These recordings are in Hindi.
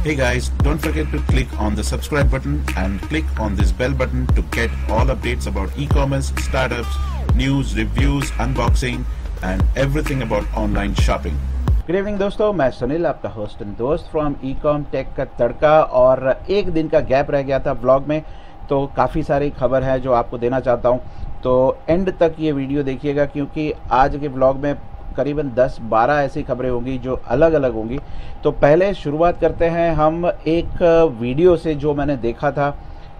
Hey guys, don't forget to click on the subscribe button and click on this bell button to get all updates about e-commerce, startups, news, reviews, unboxing and everything about online shopping. Good evening दोस्तों, मैं सुनील आपका होस्ट एंड दोस्त फ्रॉम ईकॉम टेक का तड़का। और एक दिन का गैप रह गया था ब्लॉग में, तो काफ़ी सारी खबर है जो आपको देना चाहता हूँ। तो एंड तक ये वीडियो देखिएगा क्योंकि आज के ब्लॉग में करीबन 10-12 ऐसी खबरें होंगी जो अलग अलग होंगी। तो पहले शुरुआत करते हैं हम एक वीडियो से जो मैंने देखा था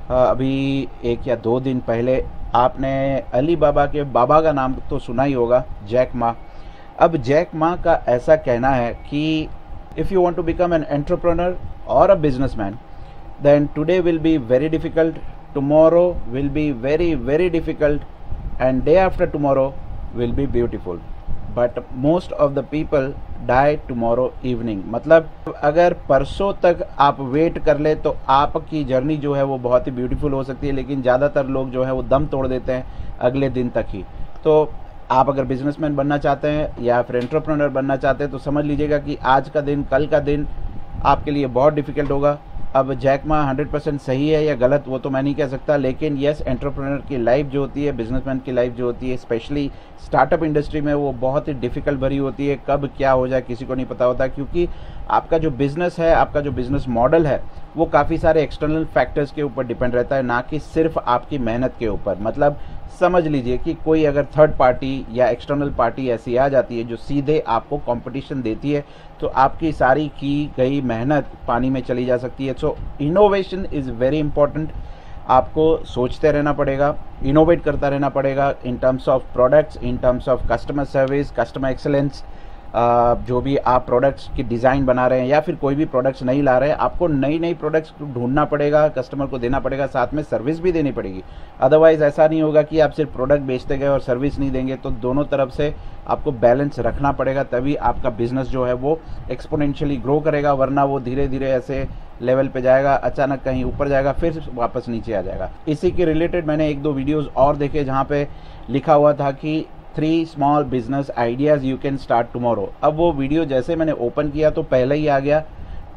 अभी 1 या 2 दिन पहले। आपने अली बाबा के बाबा का नाम तो सुना ही होगा, जैक मा। अब जैक मा का ऐसा कहना है कि if you want to become an entrepreneur और a businessman then today will be very difficult, tomorrow will be very very difficult and day after tomorrow will be beautiful, but most of the people die tomorrow evening. मतलब अगर परसों तक आप वेट कर ले तो आपकी जर्नी जो है वो बहुत ही ब्यूटीफुल हो सकती है, लेकिन ज़्यादातर लोग जो है वो दम तोड़ देते हैं अगले दिन तक ही। तो आप अगर बिजनेसमैन बनना चाहते हैं या फिर एंटरप्रेन्योर बनना चाहते हैं तो समझ लीजिएगा कि आज का दिन, कल का दिन आपके लिए बहुत डिफ़िकल्ट होगा। अब जैक मा 100% सही है या गलत वो तो मैं नहीं कह सकता, लेकिन यस, एंटरप्रेन्योर की लाइफ जो होती है, बिजनेसमैन की लाइफ जो होती है, स्पेशली स्टार्टअप इंडस्ट्री में, वो बहुत ही डिफ़िकल्ट भरी होती है। कब क्या हो जाए किसी को नहीं पता होता, क्योंकि आपका जो बिज़नेस है, आपका जो बिज़नेस मॉडल है, वो काफ़ी सारे एक्सटर्नल फैक्टर्स के ऊपर डिपेंड रहता है, ना कि सिर्फ आपकी मेहनत के ऊपर। मतलब समझ लीजिए कि कोई अगर थर्ड पार्टी या एक्सटर्नल पार्टी ऐसी आ जाती है जो सीधे आपको कंपटीशन देती है, तो आपकी सारी की गई मेहनत पानी में चली जा सकती है। So innovation is very important. आपको सोचते रहना पड़ेगा, इनोवेट करता रहना पड़ेगा in terms of products, in terms of customer service, customer excellence. जो भी आप प्रोडक्ट्स की डिज़ाइन बना रहे हैं या फिर कोई भी प्रोडक्ट्स नहीं ला रहे हैं, आपको नई नई प्रोडक्ट्स ढूंढना पड़ेगा, कस्टमर को देना पड़ेगा, साथ में सर्विस भी देनी पड़ेगी। अदरवाइज़ ऐसा नहीं होगा कि आप सिर्फ प्रोडक्ट बेचते गए और सर्विस नहीं देंगे। तो दोनों तरफ से आपको बैलेंस रखना पड़ेगा, तभी आपका बिजनेस जो है वो एक्सपोनेंशियली ग्रो करेगा, वरना वो धीरे धीरे ऐसे लेवल पे जाएगा, अचानक कहीं ऊपर जाएगा, फिर वापस नीचे आ जाएगा। इसी के रिलेटेड मैंने 1-2 वीडियोज़ और देखे जहाँ पे लिखा हुआ था कि 3 small business ideas you can start tomorrow. अब वो वीडियो जैसे मैंने ओपन किया तो पहले ही आ गया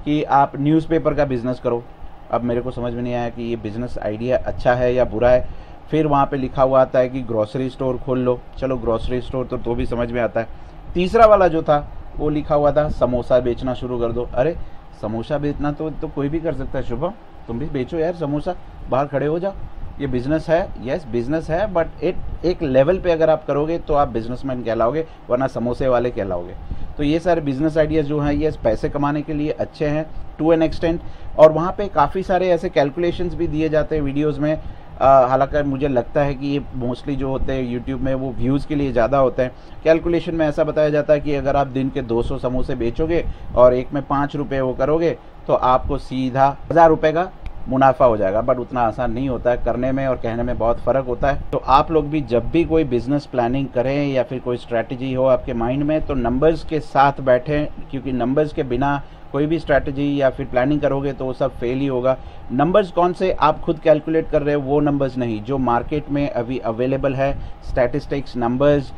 कि आप न्यूज़पेपर का बिज़नेस करो। अब मेरे को समझ में नहीं आया कि ये बिज़नेस आइडिया अच्छा है या बुरा है। फिर वहाँ पे लिखा हुआ आता है कि ग्रॉसरी स्टोर खोल लो। चलो ग्रॉसरी स्टोर तो भी समझ में आता है। तीसरा वाला जो था वो लिखा हुआ था समोसा बेचना शुरू कर दो। अरे समोसा बेचना तो कोई भी कर सकता है। शुभम, तुम भी बेचो यार समोसा, बाहर खड़े हो जाओ। ये बिज़नेस है, यस बिज़नेस है, बट एक लेवल पे अगर आप करोगे तो आप बिजनेसमैन कहलाओगे, वरना समोसे वाले कहलाओगे। तो ये सारे बिज़नेस आइडियाज़ जो हैं ये पैसे कमाने के लिए अच्छे हैं टू एन एक्सटेंट। और वहाँ पे काफ़ी सारे ऐसे कैलकुलेशंस भी दिए जाते हैं वीडियोज़ में। हालांकि मुझे लगता है कि ये मोस्टली जो होते हैं यूट्यूब में वो व्यूज़ के लिए ज़्यादा होते हैं। कैलकुलेशन में ऐसा बताया जाता है कि अगर आप दिन के 200 समोसे बेचोगे और एक में 5 रुपये वो करोगे तो आपको सीधा 1000 रुपये का मुनाफा हो जाएगा। बट उतना आसान नहीं होता है, करने में और कहने में बहुत फ़र्क होता है। तो आप लोग भी जब भी कोई बिज़नेस प्लानिंग करें या फिर कोई स्ट्रैटेजी हो आपके माइंड में, तो नंबर्स के साथ बैठें, क्योंकि नंबर्स के बिना कोई भी स्ट्रैटेजी या फिर प्लानिंग करोगे तो वो सब फेल ही होगा। नंबर्स कौन से आप खुद कैलकुलेट कर रहे हो, वो नंबर्स नहीं, जो मार्केट में अभी अवेलेबल है, स्टैटिस्टिक्स नंबर्स,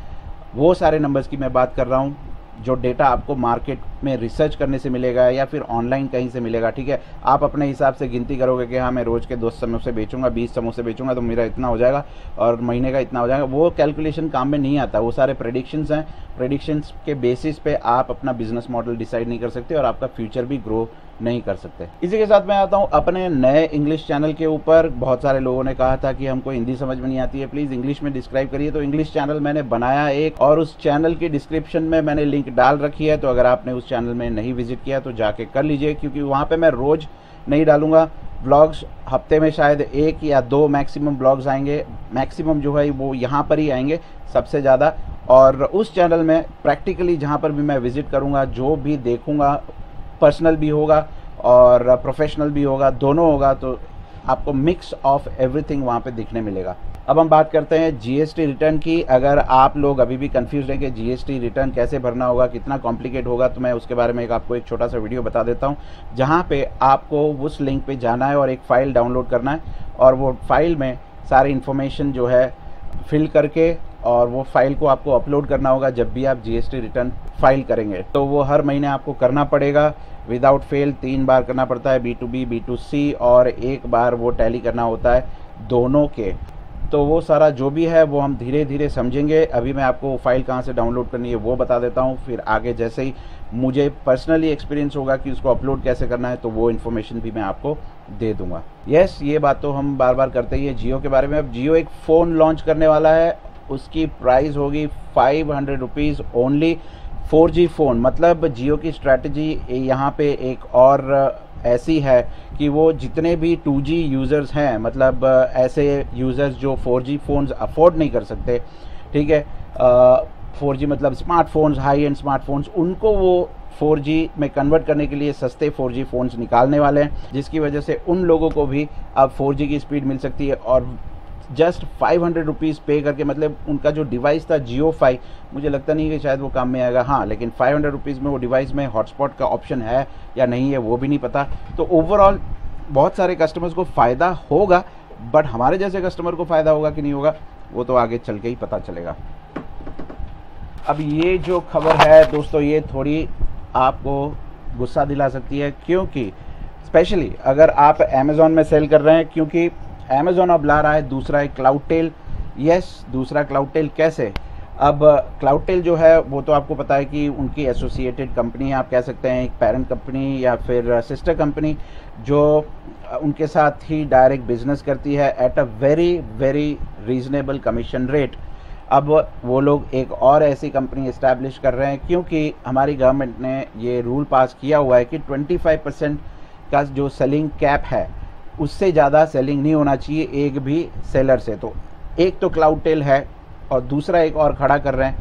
वो सारे नंबर्स की मैं बात कर रहा हूँ, जो डेटा आपको मार्केट में रिसर्च करने से मिलेगा या फिर ऑनलाइन कहीं से मिलेगा। ठीक है, आप अपने हिसाब से गिनती करोगे कि हाँ मैं रोज़ के 2 समोसे बेचूंगा, 20 समोसे बेचूंगा तो मेरा इतना हो जाएगा और महीने का इतना हो जाएगा। वो कैलकुलेशन काम में नहीं आता। वो सारे प्रेडिक्शंस हैं, प्रेडिक्शंस के बेसिस पे आप अपना बिजनेस मॉडल डिसाइड नहीं कर सकते और आपका फ्यूचर भी ग्रो नहीं कर सकते। इसी के साथ मैं आता हूँ अपने नए इंग्लिश चैनल के ऊपर। बहुत सारे लोगों ने कहा था कि हमको हिंदी समझ में नहीं आती है, प्लीज़ इंग्लिश में डिस्क्राइब करिए। तो इंग्लिश चैनल मैंने बनाया एक, और उस चैनल की डिस्क्रिप्शन में मैंने लिंक डाल रखी है। तो अगर आपने उस चैनल में नहीं विजिट किया तो जाके कर लीजिए, क्योंकि वहाँ पे मैं रोज़ नहीं डालूंगा ब्लॉग्स। हफ्ते में शायद 1 या 2 मैक्सिमम ब्लॉग्स आएंगे, मैक्सिमम जो है वो यहाँ पर ही आएंगे सबसे ज़्यादा। और उस चैनल में प्रैक्टिकली जहाँ पर भी मैं विज़िट करूँगा, जो भी देखूँगा, पर्सनल भी होगा और प्रोफेशनल भी होगा, दोनों होगा, तो आपको मिक्स ऑफ एवरीथिंग वहाँ पे दिखने मिलेगा। अब हम बात करते हैं जीएसटी रिटर्न की। अगर आप लोग अभी भी कंफ्यूज हैं कि जीएसटी रिटर्न कैसे भरना होगा, कितना कॉम्प्लिकेट होगा, तो मैं उसके बारे में आपको एक छोटा सा वीडियो बता देता हूँ, जहाँ पे आपको उस लिंक पे जाना है और एक फ़ाइल डाउनलोड करना है, और वो फाइल में सारी इन्फॉर्मेशन जो है फिल करके और वो फाइल को आपको अपलोड करना होगा जब भी आप जीएसटी रिटर्न फाइल करेंगे। तो वो हर महीने आपको करना पड़ेगा विदाउट फेल। 3 बार करना पड़ता है, B2B B2C, और 1 बार वो टैली करना होता है दोनों के। तो वो सारा जो भी है वो हम धीरे धीरे समझेंगे। अभी मैं आपको फाइल कहाँ से डाउनलोड करनी है वो बता देता हूँ, फिर आगे जैसे ही मुझे पर्सनली एक्सपीरियंस होगा कि उसको अपलोड कैसे करना है तो वो इन्फॉर्मेशन भी मैं आपको दे दूंगा। यस, ये बात तो हम बार बार करते ही है जियो के बारे में। अब जियो एक फ़ोन लॉन्च करने वाला है, उसकी प्राइस होगी 500 रुपीज़ ओनली। 4G फ़ोन, मतलब जियो की स्ट्रैटेजी यहाँ पे एक और ऐसी है कि वो जितने भी 2G यूज़र्स हैं, मतलब ऐसे यूज़र्स जो 4G फ़ोन्स अफोर्ड नहीं कर सकते, ठीक है, 4G मतलब स्मार्टफोन्स, हाई एंड स्मार्टफोन्स, उनको वो 4G में कन्वर्ट करने के लिए सस्ते 4G फ़ोन्स निकालने वाले हैं, जिसकी वजह से उन लोगों को भी अब 4G की स्पीड मिल सकती है। और जस्ट 500 रुपीज़ पे करके, मतलब उनका जो डिवाइस था JioFi, मुझे लगता नहीं कि शायद वो काम में आएगा, हाँ, लेकिन 500 रुपीज़ में वो डिवाइस में हॉटस्पॉट का ऑप्शन है या नहीं है वो भी नहीं पता। तो ओवरऑल बहुत सारे कस्टमर्स को फ़ायदा होगा, बट हमारे जैसे कस्टमर को फ़ायदा होगा कि नहीं होगा वो तो आगे चल के ही पता चलेगा। अब ये जो खबर है दोस्तों, ये थोड़ी आपको गुस्सा दिला सकती है, क्योंकि स्पेशली अगर आप अमेज़ॉन में सेल कर रहे हैं, क्योंकि अमेज़ॉन अब ला रहा है दूसरा एक क्लाउडटेल। यस, दूसरा क्लाउडटेल कैसे? अब क्लाउडटेल जो है वो तो आपको पता है कि उनकी एसोसिएटेड कंपनी है, आप कह सकते हैं एक पेरेंट कंपनी या फिर सिस्टर कंपनी, जो उनके साथ ही डायरेक्ट बिजनेस करती है at a very very reasonable commission rate. अब वो लोग एक और ऐसी कंपनी इस्टेब्लिश कर रहे हैं, क्योंकि हमारी गवर्नमेंट ने ये रूल पास किया हुआ है कि 25% का जो सेलिंग कैप है उससे ज़्यादा सेलिंग नहीं होना चाहिए एक भी सेलर से। तो एक तो क्लाउडटेल है और दूसरा एक और खड़ा कर रहे हैं,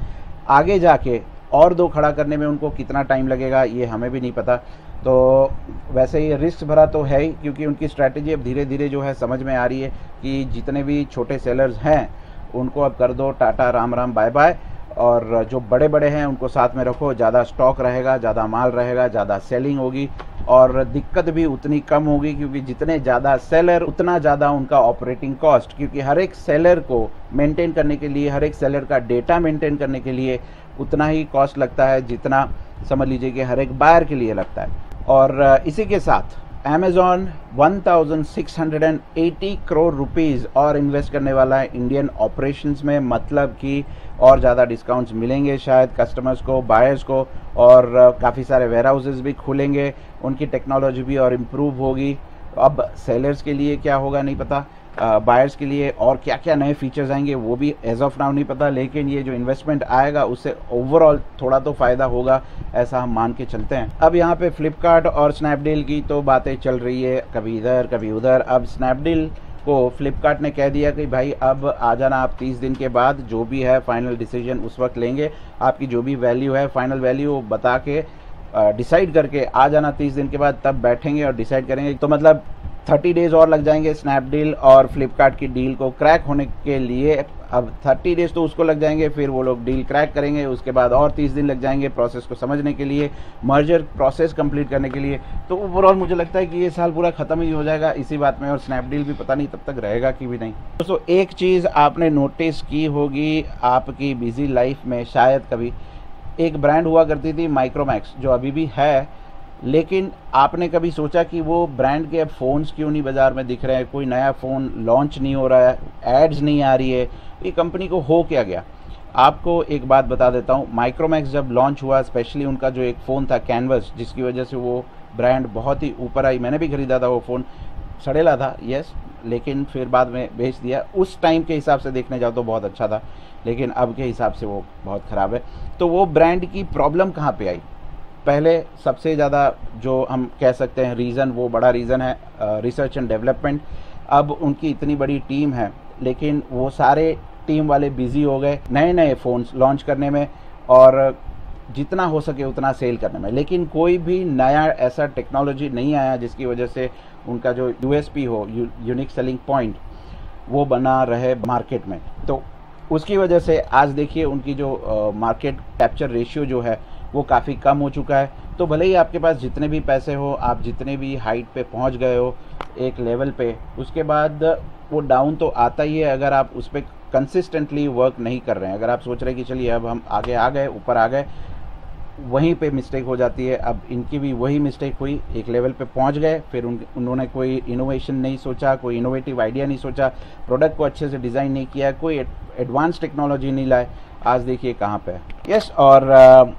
आगे जाके और 2 खड़ा करने में उनको कितना टाइम लगेगा ये हमें भी नहीं पता। तो वैसे ये रिस्क भरा तो है ही, क्योंकि उनकी स्ट्रैटेजी अब धीरे धीरे जो है समझ में आ रही है कि जितने भी छोटे सेलर्स हैं उनको अब कर दो टाटा राम राम बाय बाय, और जो बड़े बड़े हैं उनको साथ में रखो, ज़्यादा स्टॉक रहेगा, ज़्यादा माल रहेगा, ज़्यादा सेलिंग होगी और दिक्कत भी उतनी कम होगी, क्योंकि जितने ज़्यादा सेलर उतना ज़्यादा उनका ऑपरेटिंग कॉस्ट, क्योंकि हर एक सेलर को मेंटेन करने के लिए, हर एक सेलर का डेटा मेंटेन करने के लिए उतना ही कॉस्ट लगता है जितना समझ लीजिए कि हर एक बायर के लिए लगता है। और इसी के साथ अमेज़ॉन 1680 करोड़ रुपीज़ और इन्वेस्ट करने वाला है इंडियन ऑपरेशंस में, मतलब कि और ज़्यादा डिस्काउंट्स मिलेंगे शायद कस्टमर्स को, बायर्स को, और काफ़ी सारे वेयर हाउसेज भी खुलेंगे, उनकी टेक्नोलॉजी भी और इम्प्रूव होगी। अब सेलर्स के लिए क्या होगा नहीं पता, बायर्स के लिए और क्या क्या नए फीचर्स आएंगे वो भी एज ऑफ नाउ नहीं पता, लेकिन ये जो इन्वेस्टमेंट आएगा उससे ओवरऑल थोड़ा तो फ़ायदा होगा, ऐसा हम मान के चलते हैं। अब यहाँ पे फ्लिपकार्ट और स्नैपडील की तो बातें चल रही है, कभी इधर कभी उधर। अब स्नैपडील को फ्लिपकार्ट ने कह दिया कि भाई अब आ जाना आप 30 दिन के बाद, जो भी है फाइनल डिसीजन उस वक्त लेंगे, आपकी जो भी वैल्यू है फाइनल वैल्यू बता के डिसाइड करके आ जाना 30 दिन के बाद, तब बैठेंगे और डिसाइड करेंगे। तो मतलब 30 डेज़ और लग जाएंगे स्नैपडील और फ्लिपकार्ट की डील को क्रैक होने के लिए। अब 30 डेज़ तो उसको लग जाएंगे, फिर वो लोग डील क्रैक करेंगे, उसके बाद और 30 दिन लग जाएंगे प्रोसेस को समझने के लिए, मर्जर प्रोसेस कंप्लीट करने के लिए। तो ओवरऑल मुझे लगता है कि ये साल पूरा ख़त्म ही हो जाएगा इसी बात में, और स्नैपडील भी पता नहीं तब तक रहेगा कि भी नहीं। दोस्तों एक चीज़ आपने नोटिस की होगी आपकी बिजी लाइफ में, शायद कभी एक ब्रांड हुआ करती थी माइक्रोमैक्स, जो अभी भी है, लेकिन आपने कभी सोचा कि वो ब्रांड के अब फ़ोन्स क्यों नहीं बाज़ार में दिख रहे हैं, कोई नया फ़ोन लॉन्च नहीं हो रहा है, एड्स नहीं आ रही है, ये कंपनी को हो क्या गया? आपको एक बात बता देता हूँ, माइक्रोमैक्स जब लॉन्च हुआ, स्पेशली उनका जो एक फ़ोन था कैनवस, जिसकी वजह से वो ब्रांड बहुत ही ऊपर आई, मैंने भी ख़रीदा था वो फ़ोन, सड़ेला था यस, लेकिन फिर बाद में बेच दिया। उस टाइम के हिसाब से देखने जाओ तो बहुत अच्छा था, लेकिन अब के हिसाब से वो बहुत ख़राब है। तो वो ब्रांड की प्रॉब्लम कहाँ पे आई? पहले सबसे ज़्यादा जो हम कह सकते हैं रीज़न, वो बड़ा रीज़न है रिसर्च एंड डेवलपमेंट। अब उनकी इतनी बड़ी टीम है, लेकिन वो सारे टीम वाले बिज़ी हो गए नए नए फ़ोन्स लॉन्च करने में और जितना हो सके उतना सेल करने में, लेकिन कोई भी नया ऐसा टेक्नोलॉजी नहीं आया जिसकी वजह से उनका जो USP हो, यूनिक सेलिंग पॉइंट, वो बना रहे मार्केट में। तो उसकी वजह से आज देखिए उनकी जो मार्केट कैप्चर रेशियो जो है वो काफ़ी कम हो चुका है। तो भले ही आपके पास जितने भी पैसे हो, आप जितने भी हाइट पे पहुंच गए हो एक लेवल पे, उसके बाद वो डाउन तो आता ही है अगर आप उस पर कंसिस्टेंटली वर्क नहीं कर रहे हैं। अगर आप सोच रहे हैं कि चलिए अब हम आगे आ गए, ऊपर आ गए, वहीं पे मिस्टेक हो जाती है। अब इनकी भी वही मिस्टेक हुई, एक लेवल पे पहुंच गए, फिर उन्होंने कोई इनोवेशन नहीं सोचा, कोई इनोवेटिव आइडिया नहीं सोचा, प्रोडक्ट को अच्छे से डिज़ाइन नहीं किया, कोई एडवांस टेक्नोलॉजी नहीं लाए। आज देखिए कहाँ पे है। यस, और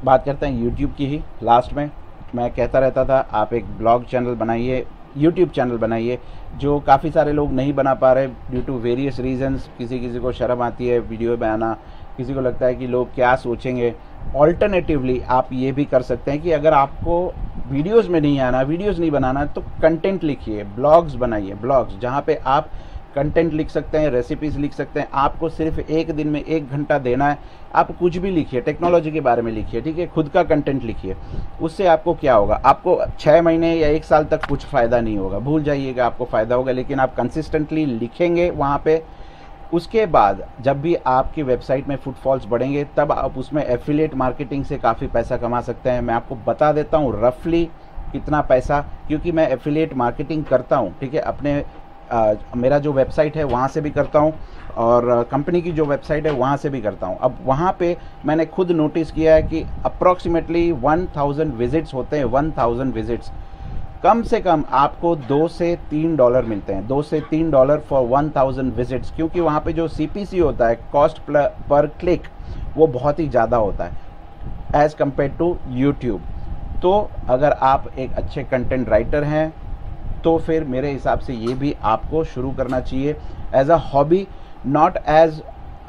बात करते हैं यूट्यूब की ही। लास्ट में मैं कहता रहता था आप एक ब्लॉग चैनल बनाइए, यूट्यूब चैनल बनाइए, जो काफ़ी सारे लोग नहीं बना पा रहे ड्यू टू वेरियस रीजंस। किसी को शर्म आती है वीडियो बनाना, किसी को लगता है कि लोग क्या सोचेंगे। ऑल्टरनेटिवली आप ये भी कर सकते हैं कि अगर आपको वीडियोस में नहीं आना, वीडियोस नहीं बनाना, तो कंटेंट लिखिए, ब्लॉग्स बनाइए, ब्लॉग्स जहाँ पे आप कंटेंट लिख सकते हैं, रेसिपीज़ लिख सकते हैं। आपको सिर्फ एक दिन में 1 घंटा देना है, आप कुछ भी लिखिए, टेक्नोलॉजी के बारे में लिखिए, ठीक है, खुद का कंटेंट लिखिए। उससे आपको क्या होगा, आपको 6 महीने या 1 साल तक कुछ फ़ायदा नहीं होगा, भूल जाइएगा आपको फ़ायदा होगा, लेकिन आप कंसिस्टेंटली लिखेंगे वहाँ पे। उसके बाद जब भी आपकी वेबसाइट में फुटफॉल्स बढ़ेंगे, तब आप उसमें एफिलिएट मार्केटिंग से काफ़ी पैसा कमा सकते हैं। मैं आपको बता देता हूँ रफली कितना पैसा, क्योंकि मैं एफिलिएट मार्केटिंग करता हूँ, ठीक है, अपने मेरा जो वेबसाइट है वहाँ से भी करता हूँ, और कंपनी की जो वेबसाइट है वहाँ से भी करता हूँ। अब वहाँ पे मैंने खुद नोटिस किया है कि अप्रॉक्सीमेटली 1000 विजिट्स होते हैं। 1000 विजिट्स कम से कम आपको $2 से $3 मिलते हैं, $2 से $3 फॉर 1000 विजिट्स, क्योंकि वहाँ पे जो CPC होता है, कॉस्ट पर क्लिक, वो बहुत ही ज़्यादा होता है एज़ कम्पेयर टू यूट्यूब। तो अगर आप एक अच्छे कंटेंट राइटर हैं तो फिर मेरे हिसाब से ये भी आपको शुरू करना चाहिए as a hobby, not as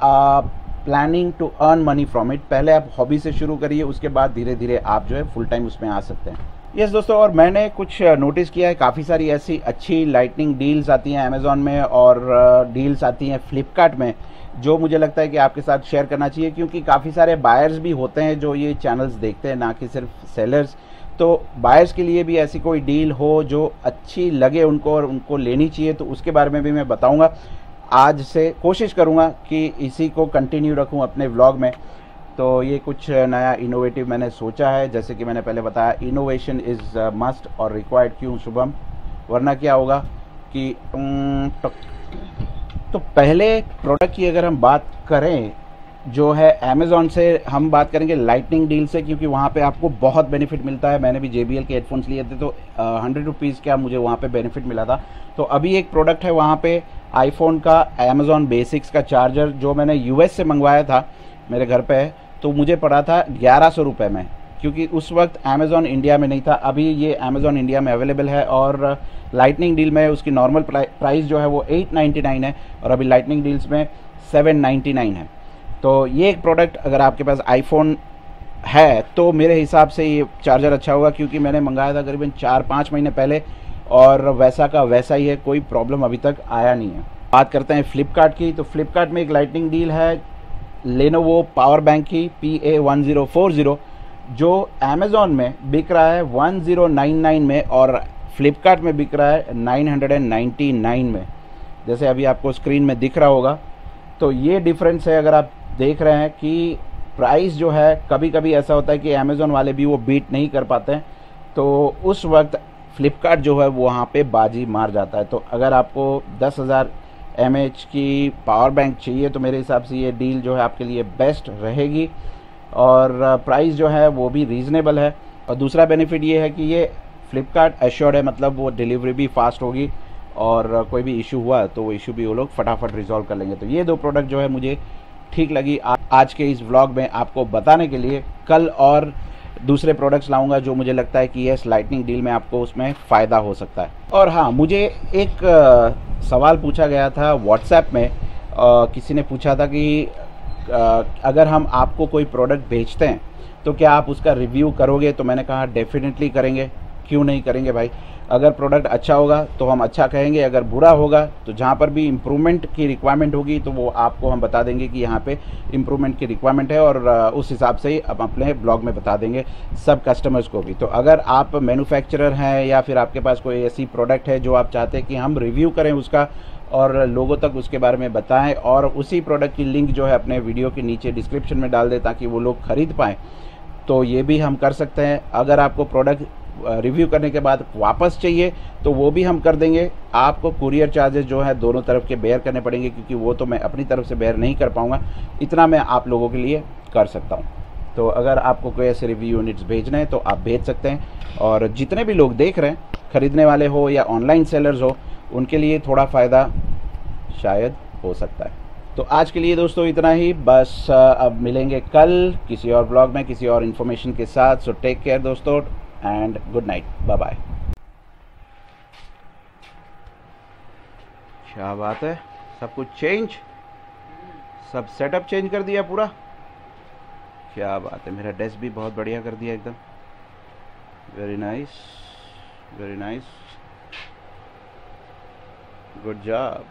planning to earn money from it. पहले आप हॉबी से शुरू करिए, उसके बाद धीरे धीरे आप जो है फुल टाइम उसमें आ सकते हैं। यस दोस्तों, और मैंने कुछ नोटिस किया है, काफ़ी सारी ऐसी अच्छी लाइटनिंग डील्स आती हैं अमेज़ॉन में, और डील्स आती हैं फ्लिपकार्ट में, जो मुझे लगता है कि आपके साथ शेयर करना चाहिए, क्योंकि काफ़ी सारे बायर्स भी होते हैं जो ये चैनल्स देखते हैं, ना कि सिर्फ सेलर्स। तो बायर्स के लिए भी ऐसी कोई डील हो जो अच्छी लगे उनको और उनको लेनी चाहिए, तो उसके बारे में भी मैं बताऊंगा। आज से कोशिश करूंगा कि इसी को कंटिन्यू रखूं अपने व्लॉग में। तो ये कुछ नया इनोवेटिव मैंने सोचा है, जैसे कि मैंने पहले बताया, इनोवेशन इज़ मस्ट और रिक्वायर्ड। क्यों शुभम? वरना क्या होगा कि तो पहले प्रोडक्ट की अगर हम बात करें जो है अमेज़ॉन से, हम बात करेंगे लाइटनिंग डील से, क्योंकि वहाँ पे आपको बहुत बेनिफिट मिलता है। मैंने भी JBL के हेडफोन्स लिए थे, तो 100 रुपीज़ क्या मुझे वहाँ पे बेनिफिट मिला था। तो अभी एक प्रोडक्ट है वहाँ पे आईफोन का अमेज़ॉन बेसिक्स का चार्जर, जो मैंने US से मंगवाया था, मेरे घर पे है, तो मुझे पड़ा था 1100 रुपये में, क्योंकि उस वक्त अमेज़ॉन इंडिया में नहीं था। अभी ये अमेज़ॉन इंडिया में अवेलेबल है, और लाइटनिंग डील में उसकी नॉर्मल प्राइस जो है वो 899 है, और अभी लाइटनिंग डील्स में 799 है। तो ये एक प्रोडक्ट, अगर आपके पास आईफोन है तो मेरे हिसाब से ये चार्जर अच्छा होगा, क्योंकि मैंने मंगाया था करीबन 4-5 महीने पहले, और वैसा का वैसा ही है, कोई प्रॉब्लम अभी तक आया नहीं है। बात करते हैं फ्लिपकार्ट की, तो फ्लिपकार्ट में एक लाइटनिंग डील है लेनोवो पावर बैंक की PA1040, जो अमेज़ॉन में बिक रहा है 1099 में, और फ्लिपकार्ट में बिक रहा है 999 में, जैसे अभी आपको स्क्रीन में दिख रहा होगा। तो ये डिफरेंस है। अगर आप देख रहे हैं कि प्राइस जो है, कभी कभी ऐसा होता है कि अमेज़ॉन वाले भी वो बीट नहीं कर पाते हैं, तो उस वक्त फ्लिपकार्ट जो है वो वहाँ पे बाजी मार जाता है। तो अगर आपको 10,000 mAh की पावर बैंक चाहिए, तो मेरे हिसाब से ये डील जो है आपके लिए बेस्ट रहेगी, और प्राइस जो है वो भी रीज़नेबल है। और दूसरा बेनिफिट ये है कि ये फ्लिपकार्ट एश्योर्ड है, मतलब वो डिलीवरी भी फास्ट होगी, और कोई भी इशू हुआ तो वो इशू भी वो लोग फटाफट रिजॉल्व कर लेंगे। तो ये 2 प्रोडक्ट जो है मुझे ठीक लगी आज के इस व्लॉग में आपको बताने के लिए। कल और दूसरे प्रोडक्ट्स लाऊंगा जो मुझे लगता है कि ये लाइटनिंग डील में आपको उसमें फ़ायदा हो सकता है। और हाँ, मुझे एक सवाल पूछा गया था व्हाट्सएप में, किसी ने पूछा था कि अगर हम आपको कोई प्रोडक्ट बेचते हैं तो क्या आप उसका रिव्यू करोगे? तो मैंने कहा डेफिनेटली करेंगे, क्यों नहीं करेंगे भाई। अगर प्रोडक्ट अच्छा होगा तो हम अच्छा कहेंगे, अगर बुरा होगा तो जहाँ पर भी इम्प्रूवमेंट की रिक्वायरमेंट होगी तो वो आपको हम बता देंगे कि यहाँ पे इम्प्रूवमेंट की रिक्वायरमेंट है, और उस हिसाब से ही हम अपने ब्लॉग में बता देंगे सब कस्टमर्स को भी। तो अगर आप मैन्युफैक्चरर हैं या फिर आपके पास कोई ऐसी प्रोडक्ट है जो आप चाहते हैं कि हम रिव्यू करें उसका और लोगों तक उसके बारे में बताएं, और उसी प्रोडक्ट की लिंक जो है अपने वीडियो के नीचे डिस्क्रिप्शन में डाल दें ताकि वो लोग ख़रीद पाएँ, तो ये भी हम कर सकते हैं। अगर आपको प्रोडक्ट रिव्यू करने के बाद वापस चाहिए तो वो भी हम कर देंगे। आपको कुरियर चार्जेस जो है दोनों तरफ के बेयर करने पड़ेंगे, क्योंकि वो तो मैं अपनी तरफ से बेयर नहीं कर पाऊँगा, इतना मैं आप लोगों के लिए कर सकता हूँ। तो अगर आपको कोई ऐसे रिव्यू यूनिट्स भेजने हैं तो आप भेज सकते हैं। और जितने भी लोग देख रहे हैं, ख़रीदने वाले हो या ऑनलाइन सेलर्स हो, उनके लिए थोड़ा फ़ायदा शायद हो सकता है। तो आज के लिए दोस्तों इतना ही, बस अब मिलेंगे कल किसी और ब्लॉग में किसी और इन्फॉर्मेशन के साथ। सो टेक केयर दोस्तों and good night, bye bye. क्या बात है, सब कुछ चेंज, सब सेटअप चेंज कर दिया पूरा। क्या बात है, मेरा डेस्क भी बहुत बढ़िया कर दिया एकदम। Very nice, very nice, good job.